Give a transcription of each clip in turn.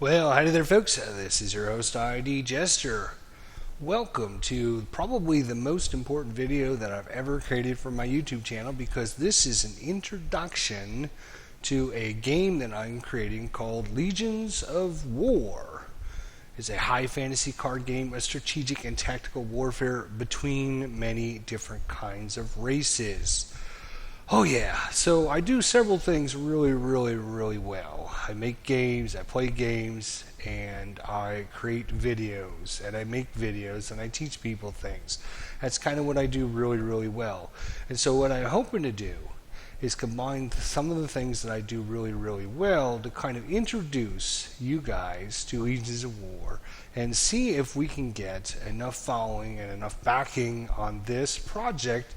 Well, howdy there, folks. This is your host, ID Jester. Welcome to probably the most important video that I've ever created for my YouTube channel because this is an introduction to a game that I'm creating called Legions of War. It's a high fantasy card game of strategic and tactical warfare between many different kinds of races. Oh yeah, so I do several things really well. I make games, I play games, and I create videos, and I make videos, and I teach people things. That's kind of what I do really well. And so what I'm hoping to do is combine some of the things that I do really well to kind of introduce you guys to Legions of War and see if we can get enough following and enough backing on this project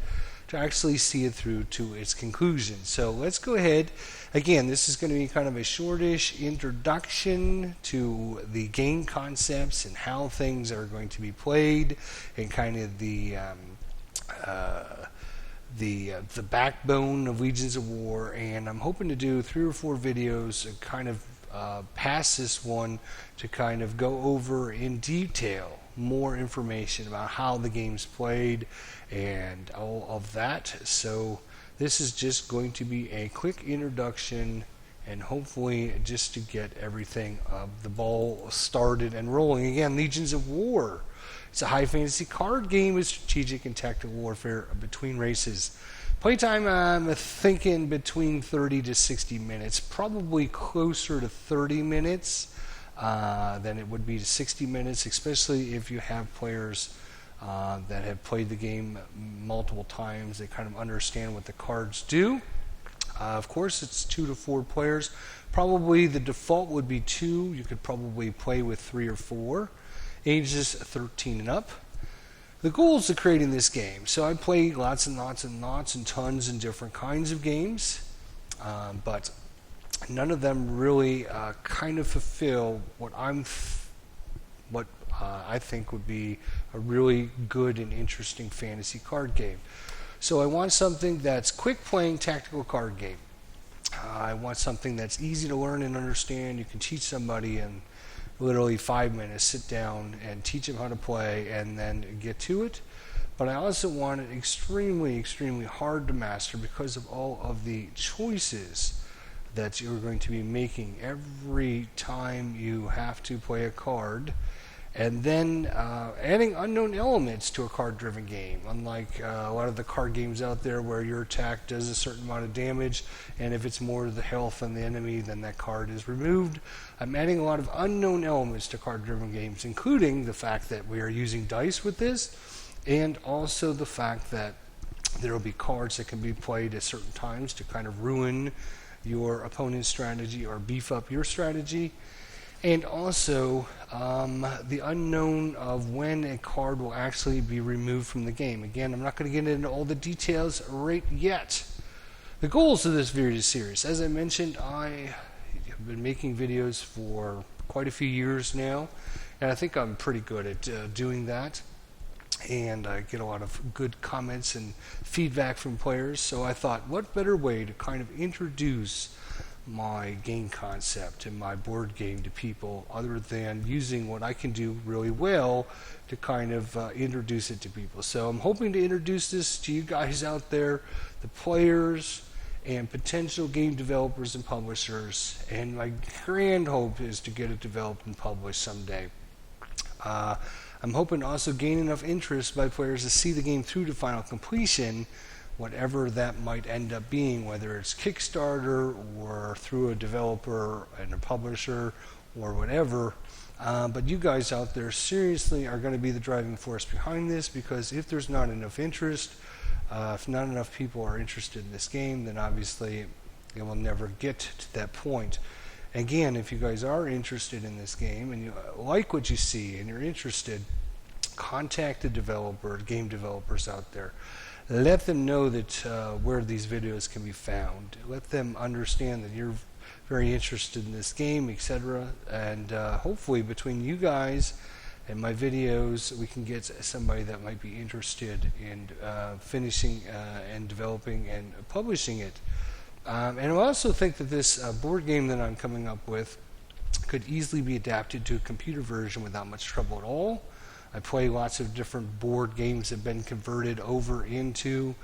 to actually see it through to its conclusion. So let's go ahead. Again, this is going to be kind of a shortish introduction to the game concepts and how things are going to be played, and kind of the backbone of Legions of War. And I'm hoping to do 3 or 4 videos and kind of past this one to kind of go over in detail more information about how the game's played and all of that. So this is just going to be a quick introduction and hopefully just to get everything the ball started and rolling. Again, Legions of War. It's a high fantasy card game with strategic and tactical warfare between races. Playtime, I'm thinking between 30 to 60 minutes, probably closer to 30 minutes than it would be to 60 minutes, especially if you have players that have played the game multiple times. They kind of understand what the cards do. Of course, it's 2 to 4 players. Probably the default would be 2. You could probably play with 3 or 4. Ages 13 and up. The goals of creating this game. So I play lots and tons and different kinds of games, but none of them really kind of fulfill what I think would be a really good and interesting fantasy card game. So I want something that's quick playing tactical card game. I want something that's easy to learn and understand. You can teach somebody in literally 5 minutes, sit down and teach them how to play and then get to it. But I also want it extremely hard to master because of all of the choices that you're going to be making every time you have to play a card, and then adding unknown elements to a card-driven game, unlike a lot of the card games out there where your attack does a certain amount of damage, and if it's more to the health on the enemy, then that card is removed. I'm adding a lot of unknown elements to card-driven games, including the fact that we are using dice with this, and also the fact that there will be cards that can be played at certain times to kind of ruin your opponent's strategy or beef up your strategy. And also the unknown of when a card will actually be removed from the game. Again, I'm not going to get into all the details right yet. The goals of this video series, as I mentioned, I have been making videos for quite a few years now, and I think I'm pretty good at doing that. And I get a lot of good comments and feedback from players, so I thought, what better way to kind of introduce my game concept and my board game to people other than using what I can do really well to kind of introduce it to people. So I'm hoping to introduce this to you guys out there, the players and potential game developers and publishers, and my grand hope is to get it developed and published someday. I'm hoping to also gain enough interest by players to see the game through to final completion, whatever that might end up being, whether it's Kickstarter or through a developer and a publisher or whatever. But you guys out there seriously are going to be the driving force behind this, because if there's not enough interest, if not enough people are interested in this game, then obviously it will never get to that point. Again, if you guys are interested in this game and you like what you see and you're interested, contact the game developers out there. Let them know that where these videos can be found. Let them understand that you're very interested in this game, etc. And hopefully between you guys and my videos, we can get somebody that might be interested in finishing and developing and publishing it. And I also think that this board game that I'm coming up with could easily be adapted to a computer version without much trouble at all. I play lots of different board games that have been converted over into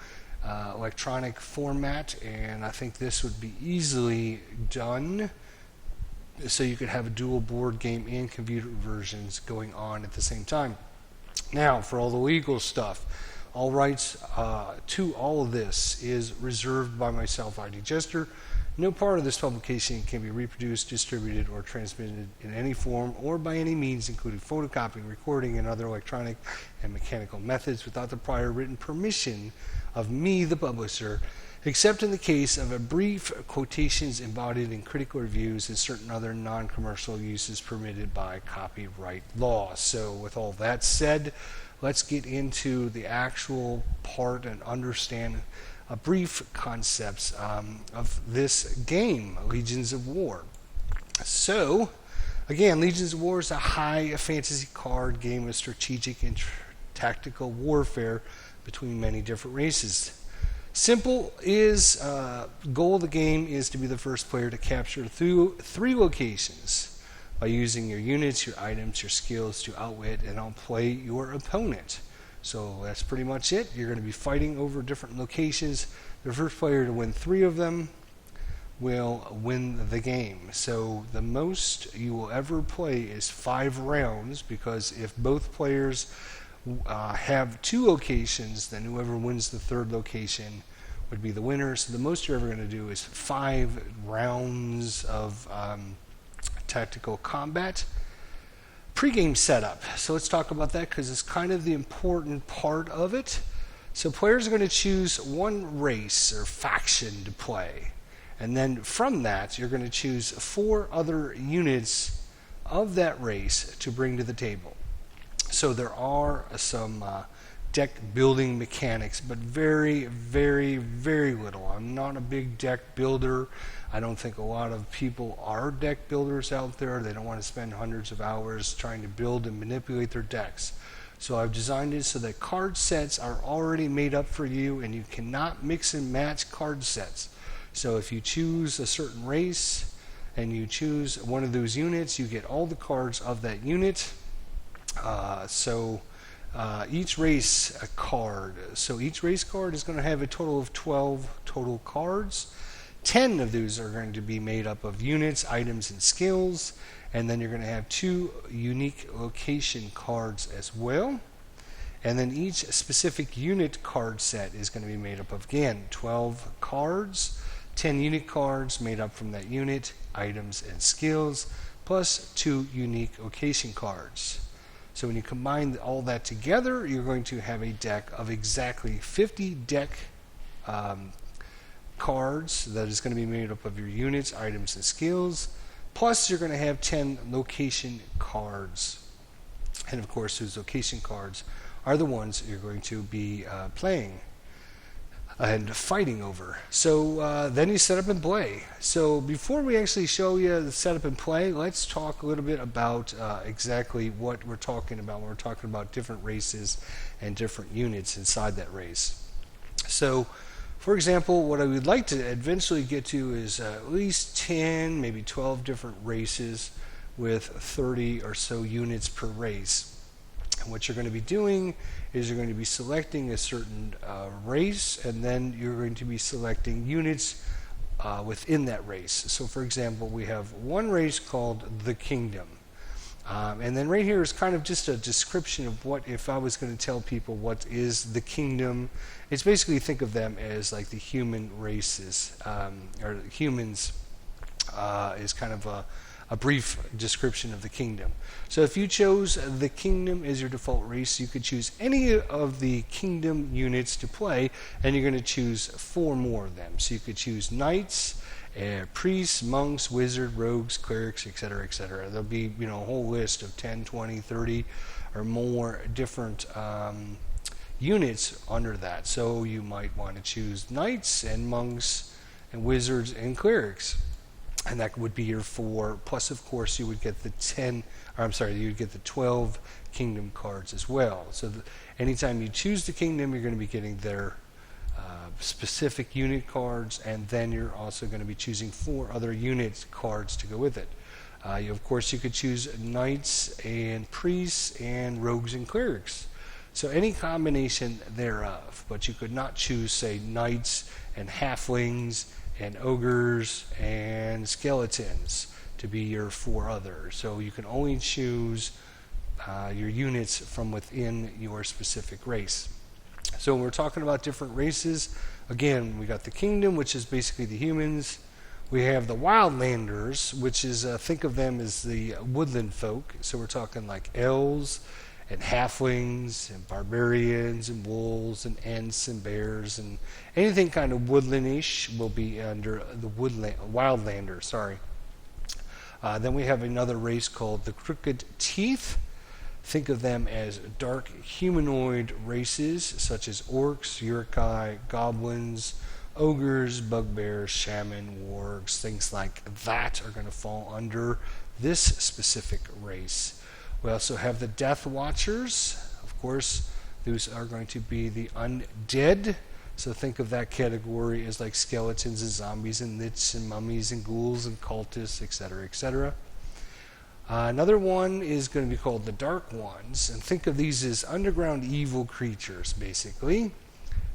electronic format, and I think this would be easily done so you could have a dual board game and computer versions going on at the same time. Now, for all the legal stuff, all rights to all of this is reserved by myself, ID Jester. No part of this publication can be reproduced, distributed, or transmitted in any form or by any means, including photocopying, recording, and other electronic and mechanical methods, without the prior written permission of me, the publisher, except in the case of a brief quotations embodied in critical reviews and certain other non-commercial uses permitted by copyright law. So with all that said, let's get into the actual part and understand brief concepts of this game, Legions of War. So, again, Legions of War is a high fantasy card game of strategic and tactical warfare between many different races. Simple is, goal of the game is to be the first player to capture through 3 locations by using your units, your items, your skills to outwit and outplay your opponent. So that's pretty much it. You're going to be fighting over different locations. The first player to win 3 of them will win the game. So the most you will ever play is 5 rounds, because if both players have 2 locations, then whoever wins the 3rd location would be the winner. So the most you're ever going to do is 5 rounds of tactical combat. Pre-game setup. So let's talk about that, because it's kind of the important part of it. So players are going to choose one race or faction to play, and then from that you're going to choose 4 other units of that race to bring to the table. So there are some deck building mechanics, but very, very, very little. I'm not a big deck builder. I don't think a lot of people are deck builders out there. They don't want to spend hundreds of hours trying to build and manipulate their decks. So I've designed it so that card sets are already made up for you, and you cannot mix and match card sets. So if you choose a certain race and you choose one of those units, you get all the cards of that unit. Each race card. So each race card is going to have a total of 12 total cards. 10 of those are going to be made up of units, items, and skills. And then you're going to have 2 unique location cards as well. And then each specific unit card set is going to be made up of, again, 12 cards, 10 unit cards made up from that unit, items, and skills, plus 2 unique location cards. So when you combine all that together, you're going to have a deck of exactly 50 deck cards that is going to be made up of your units, items, and skills. Plus, you're going to have 10 location cards. And of course, those location cards are the ones you're going to be playing and fighting over. So then you set up and play. So before we actually show you the setup and play, let's talk a little bit about exactly what we're talking about when we're talking about different races and different units inside that race. So, for example, what I would like to eventually get to is at least 10, maybe 12 different races with 30 or so units per race. And what you're going to be doing is you're going to be selecting a certain race, and then you're going to be selecting units within that race. So for example, we have one race called the Kingdom. And then right here is kind of just a description of what, if I was going to tell people what is the Kingdom, it's basically, think of them as like the human races, or humans is kind of a brief description of the Kingdom. So if you chose the Kingdom as your default race, you could choose any of the Kingdom units to play, and you're going to choose 4 more of them. So you could choose knights, priests, monks, wizards, rogues, clerics, etc., etc. There'll be, a whole list of 10, 20, 30 or more different units under that. So you might want to choose knights and monks and wizards and clerics. And that would be your 4. Plus, of course, you would get the 12 Kingdom cards as well. So anytime you choose the Kingdom, you're going to be getting their specific unit cards, and then you're also going to be choosing 4 other unit cards to go with it. Of course, you could choose knights and priests and rogues and clerics. So any combination thereof, but you could not choose, say, knights and halflings and ogres and skeletons to be your 4 others. So you can only choose your units from within your specific race. So when we're talking about different races, again, we got the kingdom, which is basically the humans. We have the wildlanders, which is, think of them as the woodland folk. So we're talking like elves and halflings and barbarians and wolves and ents and bears and anything kind of woodlandish will be under the wildlander. Then we have another race called the crooked teeth. Think of them as dark humanoid races such as orcs, uruk-hai, goblins, ogres, bugbears, shaman, wargs, things like that are going to fall under this specific race. We also have the Death Watchers. Of course, those are going to be the undead. So think of that category as like skeletons and zombies and lich and mummies and ghouls and cultists, etc., etc. Another one is going to be called the Dark Ones, and think of these as underground evil creatures, basically.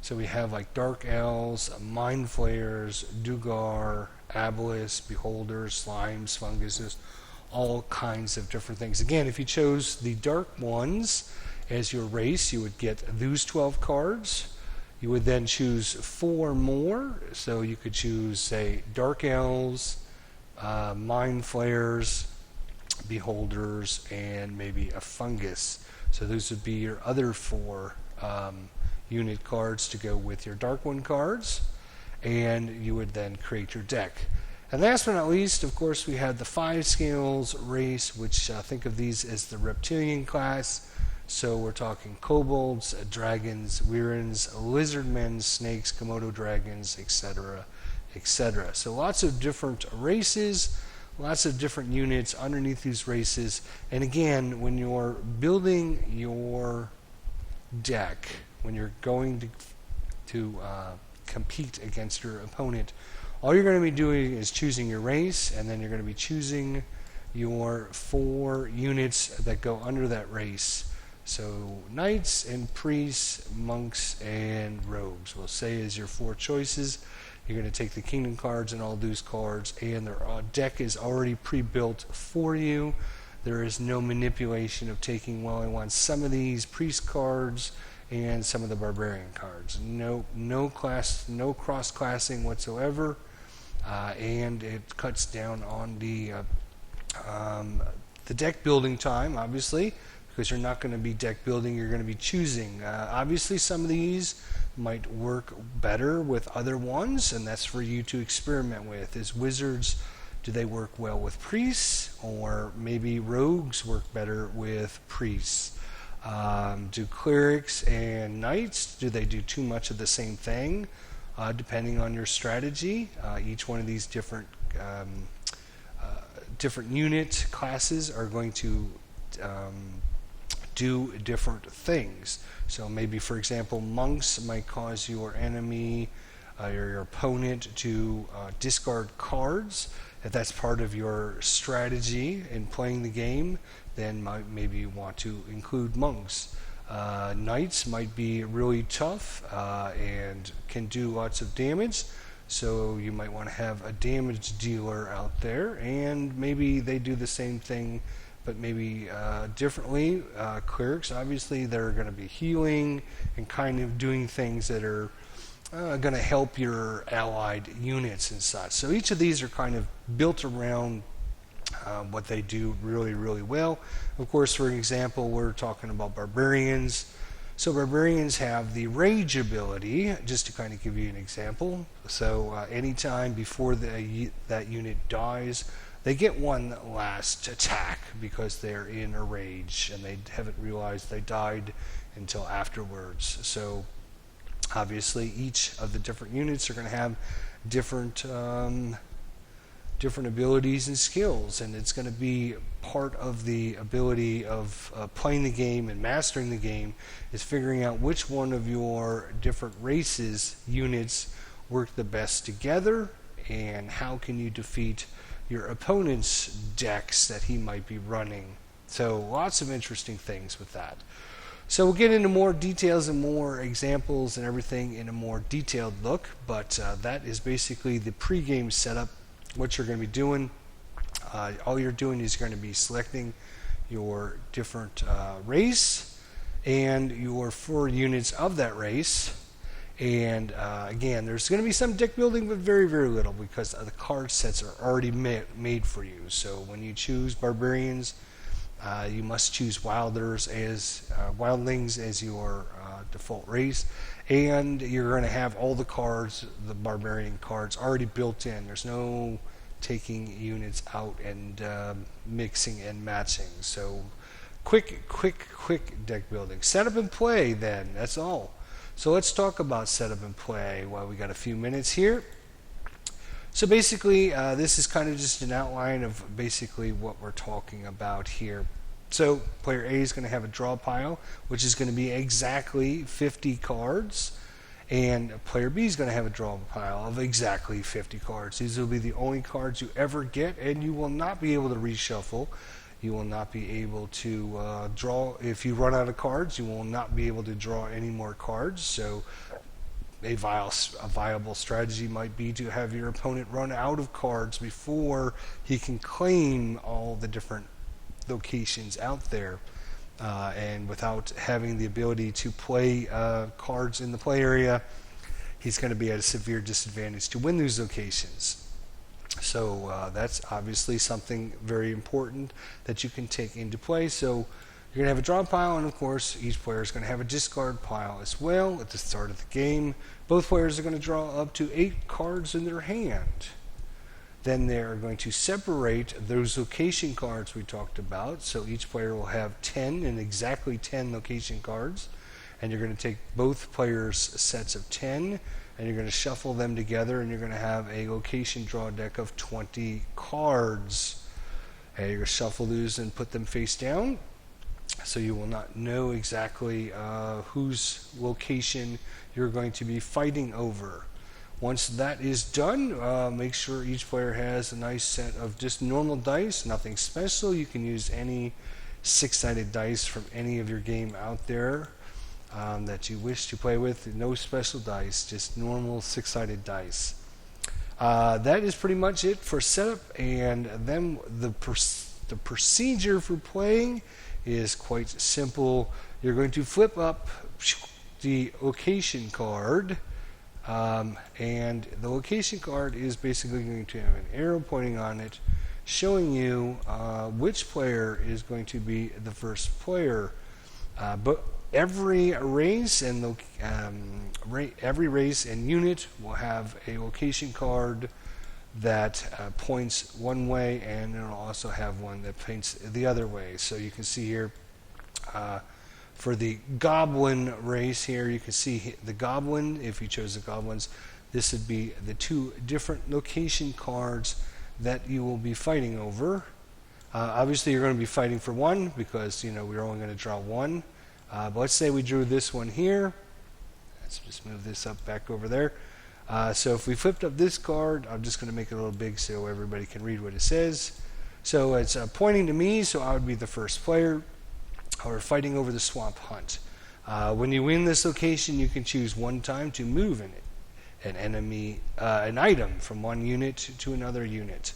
So we have like dark elves, mind flayers, dugar, abelisks, beholders, slimes, funguses, all kinds of different things. Again, if you chose the Dark Ones as your race, you would get those 12 cards. You would then choose 4 more. So you could choose, say, dark elves, mind flayers, beholders, and maybe a fungus. So those would be your other 4 unit cards to go with your Dark One cards, and you would then create your deck. And last but not least, of course, we have the 5 scales race, which think of these as the reptilian class. So we're talking kobolds, dragons, wyrms, lizardmen, snakes, Komodo dragons, etc., etc. So lots of different races, lots of different units underneath these races. And again, when you're building your deck, when you're going to compete against your opponent, all you're going to be doing is choosing your race, and then you're going to be choosing your 4 units that go under that race. So knights and priests, monks, and rogues, we'll say, is your 4 choices. You're going to take the kingdom cards and all those cards, and their deck is already pre-built for you. There is no manipulation of taking, well, I want some of these priest cards and some of the barbarian cards. No cross-classing whatsoever, and it cuts down on the deck building time, obviously, because you're not going to be deck building, you're going to be choosing. Obviously, some of these might work better with other ones, and that's for you to experiment with. Is wizards, do they work well with priests, or maybe rogues work better with priests? Do clerics and knights, do they do too much of the same thing? Depending on your strategy, each one of these different unit classes are going to do different things. So maybe, for example, monks might cause your enemy or your opponent to discard cards. If that's part of your strategy in playing the game, then maybe you want to include monks. Knights might be really tough and can do lots of damage, so you might want to have a damage dealer out there, and maybe they do the same thing but maybe differently. Clerics, obviously, they're going to be healing and kind of doing things that are going to help your allied units and such. So each of these are kind of built around what they do really, really well. Of course, for example, we're talking about barbarians. So barbarians have the rage ability, just to kind of give you an example. So anytime before that unit dies, they get one last attack because they're in a rage and they haven't realized they died until afterwards. So obviously each of the different units are going to have different abilities and skills, and it's going to be part of the ability of playing the game and mastering the game is figuring out which one of your different races units work the best together, and how can you defeat your opponent's decks that he might be running. So lots of interesting things with that. So we'll get into more details and more examples and everything in a more detailed look, but that is basically the pregame setup, what you're going to be doing. All you're doing is going to be selecting your different race and your 4 units of that race. And again, there's going to be some deck building, but very, very little, because the card sets are already made for you. So when you choose Barbarians, you must choose Wildlings as your default race, and you're going to have all the cards, the Barbarian cards, already built in. There's no taking units out and mixing and matching. So quick deck building. Setup and play then, that's all. So let's talk about setup and play while we got a few minutes here. So basically, this is kind of just an outline of basically what we're talking about here. So player A is going to have a draw pile, which is going to be exactly 50 cards. And player B is going to have a draw pile of exactly 50 cards. These will be the only cards you ever get, and you will not be able to reshuffle. You will not be able to draw. If you run out of cards, you will not be able to draw any more cards. So a viable strategy might be to have your opponent run out of cards before he can claim all the different locations out there. And without having the ability to play cards in the play area, he's going to be at a severe disadvantage to win those locations. So that's obviously something very important that you can take into play. So you're going to have a draw pile, and of course each player is going to have a discard pile as well at the start of the game. Both players are going to draw up to 8 cards in their hand. Then they're going to separate those location cards we talked about. So each player will have 10 and exactly 10 location cards. And you're going to take both players' sets of 10 and you're going to shuffle them together, and you're going to have a location draw deck of 20 cards. And you're going to shuffle these and put them face down. So you will not know exactly whose location you're going to be fighting over. Once that is done, make sure each player has a nice set of just normal dice, nothing special. You can use any 6-sided dice from any of your game out there that you wish to play with. No special dice, just normal 6-sided dice. That is pretty much it for setup, and then the procedure for playing is quite simple. You're going to flip up the location card. And the location card is basically going to have an arrow pointing on it showing you which player is going to be the first player. But every race and unit will have a location card that points one way, and it'll also have one that points the other way. So you can see here for the goblin race here, you can see the goblin. If you chose the goblins, this would be the 2 different location cards that you will be fighting over. Obviously, you're going to be fighting for one because, we're only going to draw one. But let's say we drew this one here. Let's just move this up back over there. So if we flipped up this card, I'm just going to make it a little big so everybody can read what it says. So it's pointing to me, so I would be the first player. Or fighting over the swamp hunt. When you win this location, you can choose one time to move an item from one unit to another unit.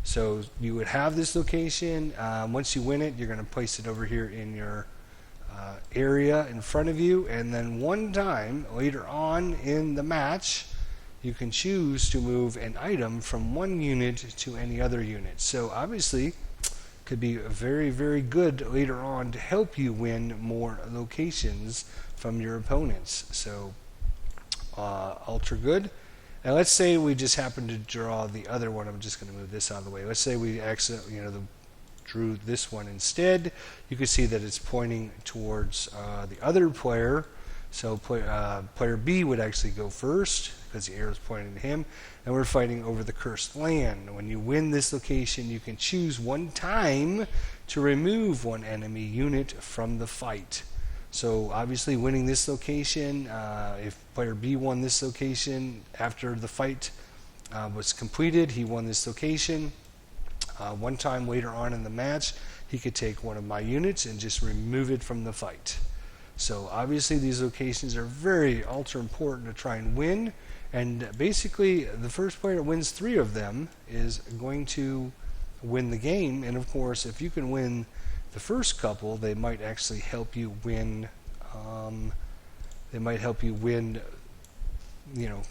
So you would have this location. Once you win it, you're going to place it over here in your area in front of you, and then one time later on in the match, you can choose to move an item from one unit to any other unit. So obviously, could be very, very good later on to help you win more locations from your opponents. So ultra good. And let's say we just happen to draw the other one. I'm just going to move this out of the way. Let's say we accidentally drew this one instead. You can see that it's pointing towards the other player. So player B would actually go first because the arrow is pointing to him, and we're fighting over the cursed land. When you win this location, you can choose one time to remove one enemy unit from the fight. So obviously winning this location, if player B won this location after the fight was completed, he won this location. One time later on in the match, he could take one of my units and just remove it from the fight. So obviously these locations are very ultra important to try and win, and basically the first player that wins 3 of them is going to win the game. And of course, if you can win the first couple, they might actually help you win. They might help you win,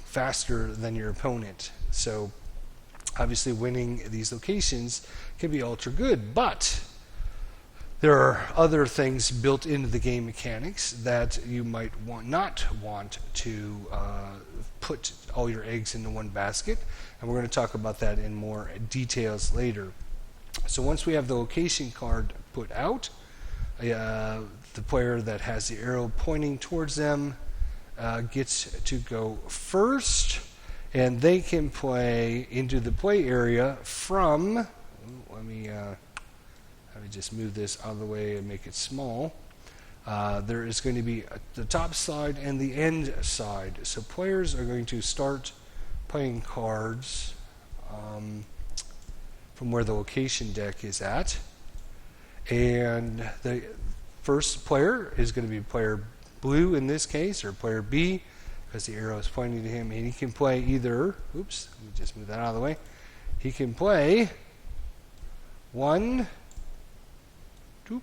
faster than your opponent. So obviously winning these locations can be ultra good, but there are other things built into the game mechanics that you might not want to put all your eggs into one basket, and we're going to talk about that in more details later. So once we have the location card put out, the player that has the arrow pointing towards them gets to go first, and they can play into the play area from, let me just move this out of the way and make it small. There is going to be the top side and the end side. So players are going to start playing cards from where the location deck is at. And the first player is going to be player blue in this case, or player B, because the arrow is pointing to him. And he can play either, oops, let me just move that out of the way. He can play 1, 2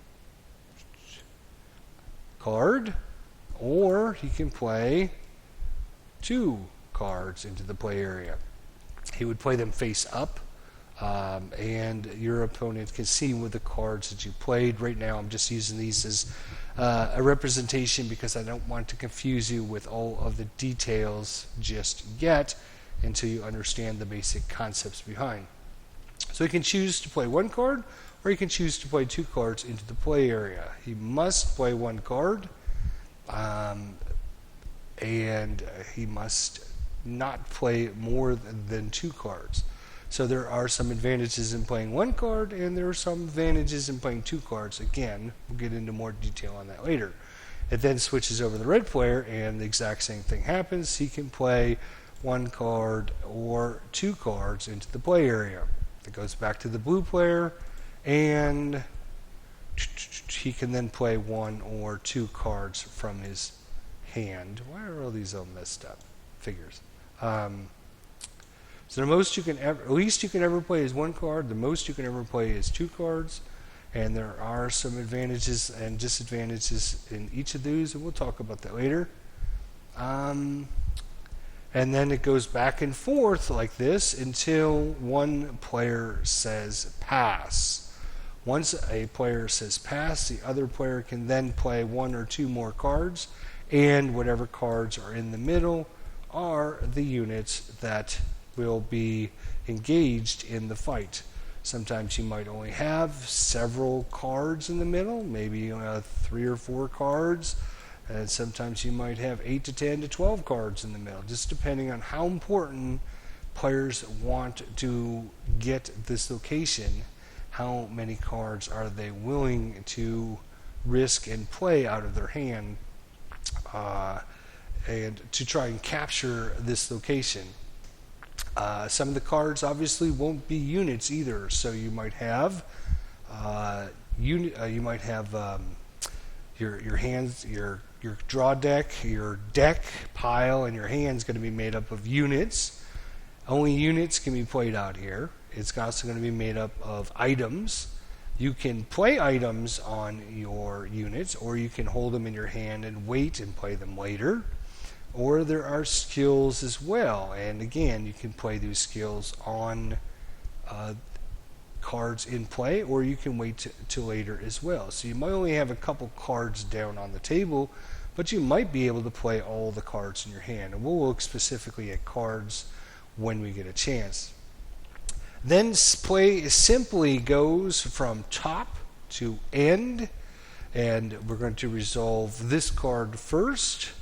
card, or he can play 2 cards into the play area. He would play them face up, and your opponent can see with the cards that you played. Right now I'm just using these as a representation because I don't want to confuse you with all of the details just yet until you understand the basic concepts behind. So he can choose to play 1 card, or he can choose to play 2 cards into the play area. He must play 1 card, and he must not play more than 2 cards. So there are some advantages in playing 1 card, and there are some advantages in playing 2 cards. Again, we'll get into more detail on that later. It then switches over to the red player, and the exact same thing happens. He can play 1 card or 2 cards into the play area. It goes back to the blue player, and he can then play 1 or 2 cards from his hand. Why are all these all messed up? Figures. So the most you can ever, least you can ever play is 1 card. The most you can ever play is 2 cards. And there are some advantages and disadvantages in each of these, and we'll talk about that later. And then it goes back and forth like this until one player says pass. Once a player says pass, the other player can then play 1 or 2 more cards, and whatever cards are in the middle are the units that will be engaged in the fight. Sometimes you might only have several cards in the middle, maybe 3 or 4 cards, and sometimes you might have 8 to 10 to 12 cards in the middle, just depending on how important players want to get this location. How many cards are they willing to risk and play out of their hand and to try and capture this location. Some of the cards obviously won't be units either, so you might have your hands, your draw deck, your deck pile, and your hand's going to be made up of units. Only units can be played out here. It's also going to be made up of items. You can play items on your units, or you can hold them in your hand and wait and play them later. Or there are skills as well, and again, you can play these skills on cards in play, or you can wait till later as well. So you might only have a couple cards down on the table, but you might be able to play all the cards in your hand. And we'll look specifically at cards when we get a chance. Then play simply goes from top to end, and we're going to resolve this card first,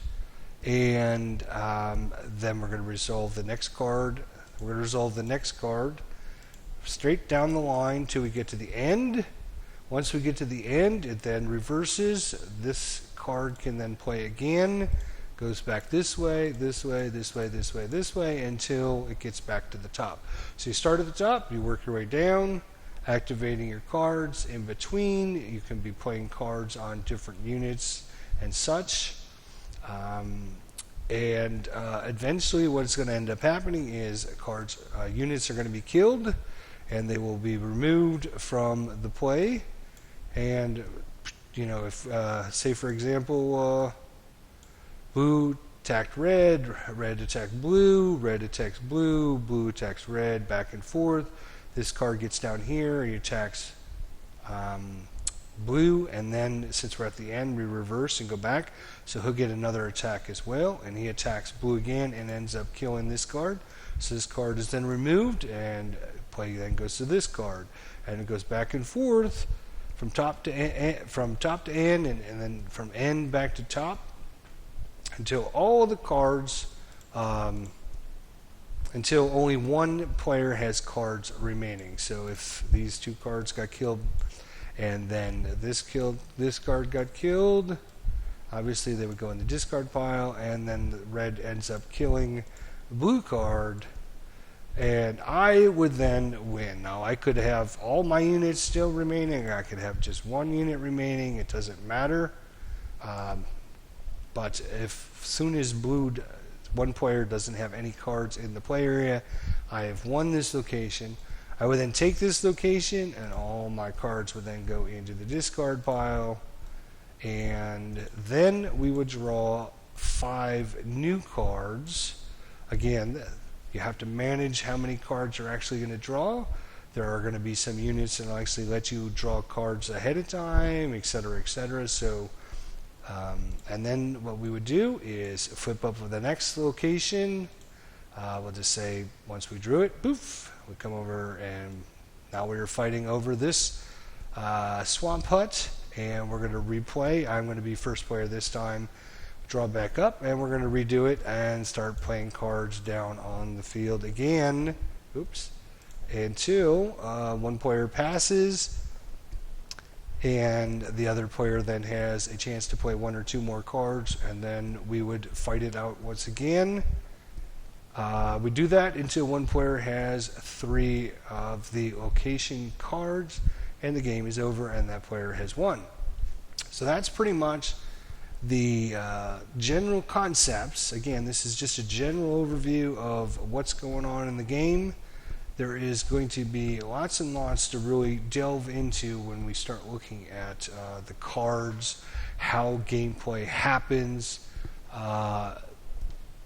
and then we're going to resolve the next card. We're going to resolve the next card straight down the line till we get to the end. Once we get to the end, it then reverses. This card can then play again, goes back this way, this way, this way, this way, this way, until it gets back to the top. So you start at the top, you work your way down, activating your cards. In between, you can be playing cards on different units and such. Eventually what's going to end up happening is units are going to be killed, and they will be removed from the play. And if say for example, blue attacked red, red attacked blue, red attacks blue, blue attacks red, back and forth. This card gets down here, he attacks blue, and then since we're at the end, we reverse and go back. So he'll get another attack as well, and he attacks blue again and ends up killing this card. So this card is then removed, and play then goes to this card, and it goes back and forth from top to end, and then from end back to top, until all the cards, until only one player has cards remaining. So if these two cards got killed, and then this card got killed, obviously they would go in the discard pile, and then the red ends up killing the blue card, and I would then win. Now I could have all my units still remaining, I could have just one unit remaining, it doesn't matter. But if soon as one player doesn't have any cards in the play area, I have won this location. I would then take this location, and all my cards would then go into the discard pile, and then we would draw 5 new cards. Again, you have to manage how many cards you're actually going to draw. There are going to be some units that actually let you draw cards ahead of time, etc., etc. So, and then what we would do is flip up with the next location. We'll just say once we drew it, poof, we come over, and now we're fighting over this swamp hut, and we're going to replay. I'm going to be first player this time. Draw back up, and we're going to redo it and start playing cards down on the field again. Oops. Until one player passes, and the other player then has a chance to play 1 or 2 more cards, and then we would fight it out once again. We do that until one player has 3 of the location cards, and the game is over, and that player has won. So that's pretty much the general concepts. Again, this is just a general overview of what's going on in the game. There is going to be lots and lots to really delve into when we start looking at the cards, how gameplay happens.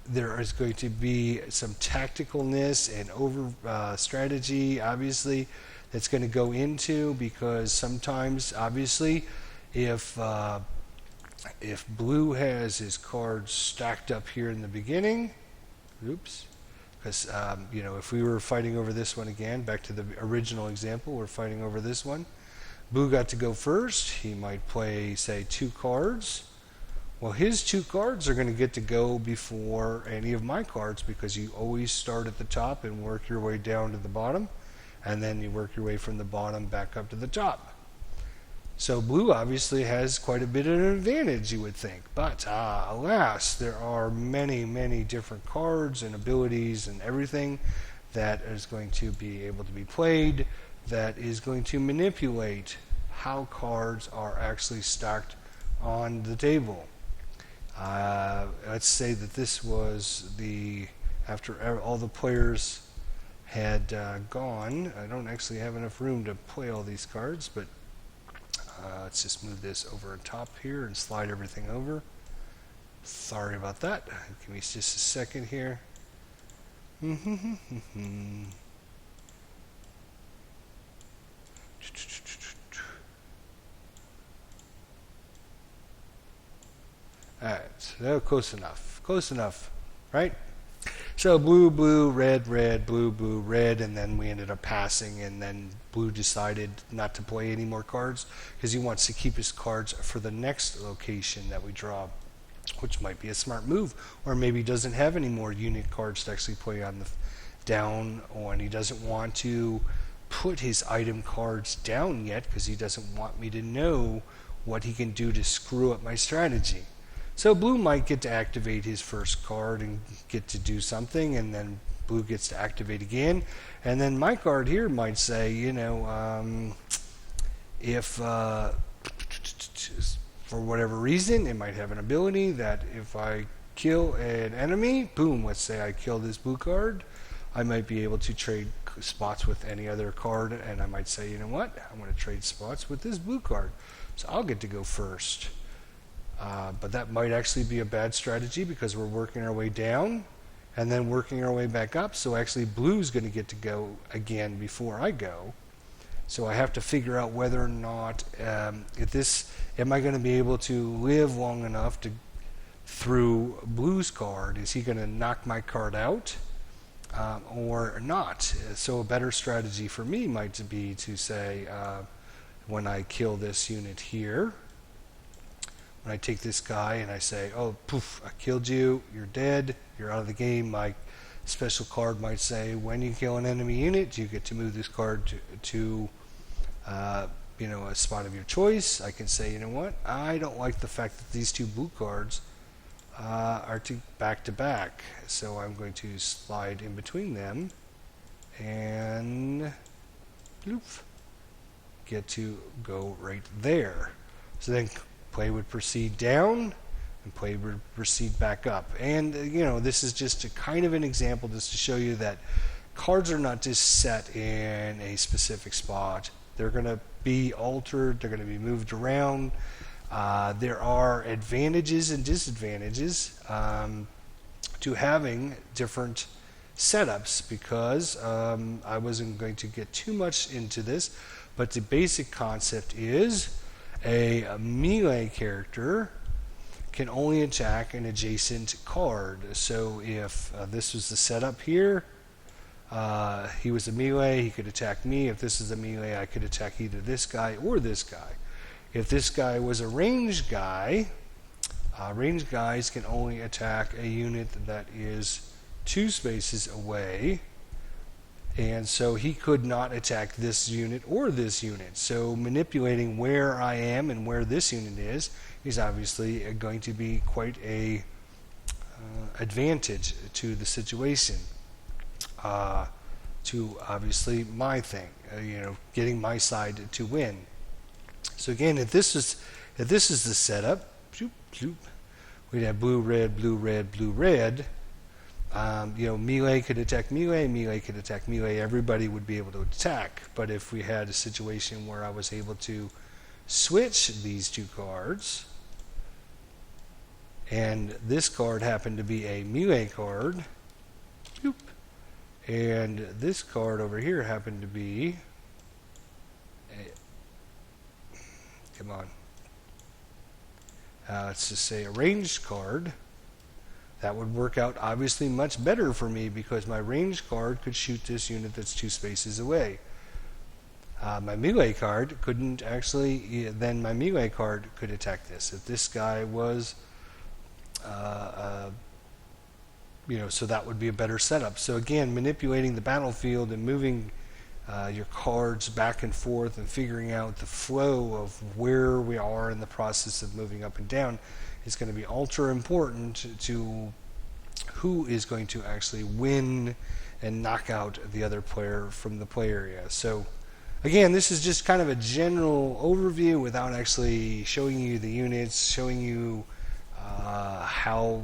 There is going to be some tacticalness and over strategy, obviously, that's going to go into, because sometimes, obviously, if blue has his cards stacked up here in the beginning, oops, because if we were fighting over this one again, back to the original example, we're fighting over this one. Blue got to go first. He might play, say, 2 cards. Well, his 2 cards are going to get to go before any of my cards, because you always start at the top and work your way down to the bottom, and then you work your way from the bottom back up to the top. So blue obviously has quite a bit of an advantage, you would think. But alas, there are many, many different cards and abilities and everything that is going to be able to be played, that is going to manipulate how cards are actually stacked on the table. Let's say that this was after all the players had gone. I don't actually have enough room to play all these cards, but let's just move this over on top here and slide everything over. Sorry about that. Give me just a second here. Alright, so close enough, right? So blue, blue, red, red, blue, blue, red, and then we ended up passing, and then blue decided not to play any more cards because he wants to keep his cards for the next location that we draw, which might be a smart move. Or maybe he doesn't have any more unit cards to actually play on the down, and he doesn't want to put his item cards down yet because he doesn't want me to know what he can do to screw up my strategy. So blue might get to activate his first card and get to do something, and then blue gets to activate again. And then my card here might say, if for whatever reason, it might have an ability that if I kill an enemy, boom, let's say I kill this blue card, I might be able to trade spots with any other card, and I might say, you know what, I'm going to trade spots with this blue card, so I'll get to go first. But that might actually be a bad strategy because we're working our way down and then working our way back up, so actually blue's going to get to go again before I go. So I have to figure out whether or not am I going to be able to live long enough to through blue's card. Is he going to knock my card out or not? So a better strategy for me might be to say, when I kill this unit here, when I take this guy and I say, oh, poof, I killed you, you're dead, you're out of the game, my special card might say, when you kill an enemy unit, you get to move this card to a spot of your choice. I can say, you know what, I don't like the fact that these two blue cards are back to back, so I'm going to slide in between them and bloop, get to go right there. So then play would proceed down and play would proceed back up. And this is just a kind of an example just to show you that cards are not just set in a specific spot. They're going to be altered, they're going to be moved around. There are advantages and disadvantages to having different setups, because I wasn't going to get too much into this, but the basic concept is a melee character can only attack an adjacent card. So if this was the setup here, he was a melee, he could attack me. If this is a melee, I could attack either this guy or this guy. If this guy was a ranged guy, ranged guys can only attack a unit that is 2 spaces away, and so he could not attack this unit or this unit. So manipulating where I am and where this unit is obviously going to be quite a advantage to the situation, to obviously my thing, getting my side to win. So again, if this is the setup, bloop, bloop, we'd have blue, red, blue, red, blue, red. Melee could attack melee, melee could attack melee. Everybody would be able to attack. But if we had a situation where I was able to switch these two cards, and this card happened to be a melee card, bloop, and this card over here happened to be let's just say a ranged card, that would work out obviously much better for me because my ranged card could shoot this unit that's 2 spaces away. My melee card couldn't actually, then my melee card could attack this. If this guy was, so that would be a better setup. So again, manipulating the battlefield and moving your cards back and forth and figuring out the flow of where we are in the process of moving up and down is going to be ultra important to who is going to actually win and knock out the other player from the play area. So again, this is just kind of a general overview without actually showing you the units, showing you how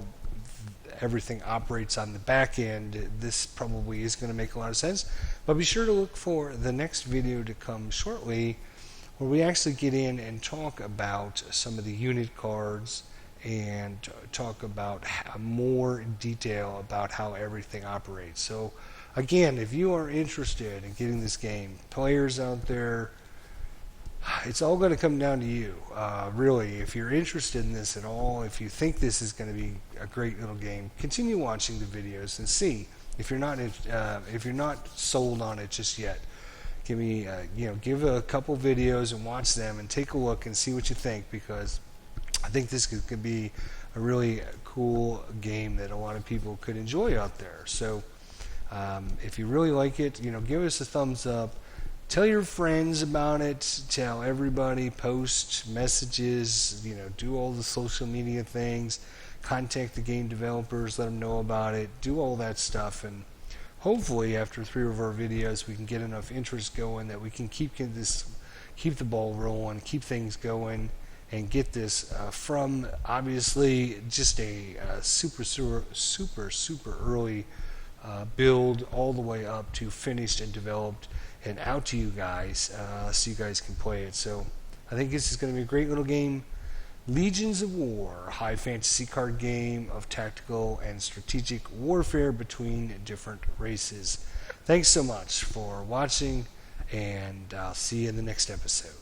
everything operates on the back end. This probably is going to make a lot of sense, but be sure to look for the next video to come shortly where we actually get in and talk about some of the unit cards and talk about more detail about how everything operates. So again, if you are interested in getting this game, players out there, it's all going to come down to you. Really, if you're interested in this at all, if you think this is going to be a great little game, continue watching the videos and see. If you're not sold on it just yet, give a couple videos and watch them and take a look and see what you think, because I think this could be a really cool game that a lot of people could enjoy out there. So if you really like it, give us a thumbs up. Tell your friends about it. Tell everybody. Post messages. Do all the social media things. Contact the game developers. Let them know about it. Do all that stuff, and hopefully after 3 of our videos we can get enough interest going that we can keep the ball rolling, keep things going, and get this from obviously just a super early build all the way up to finished and developed and out to you guys, so you guys can play it. So I think this is going to be a great little game. Legions of War, high fantasy card game of tactical and strategic warfare between different races. Thanks so much for watching, and I'll see you in the next episode.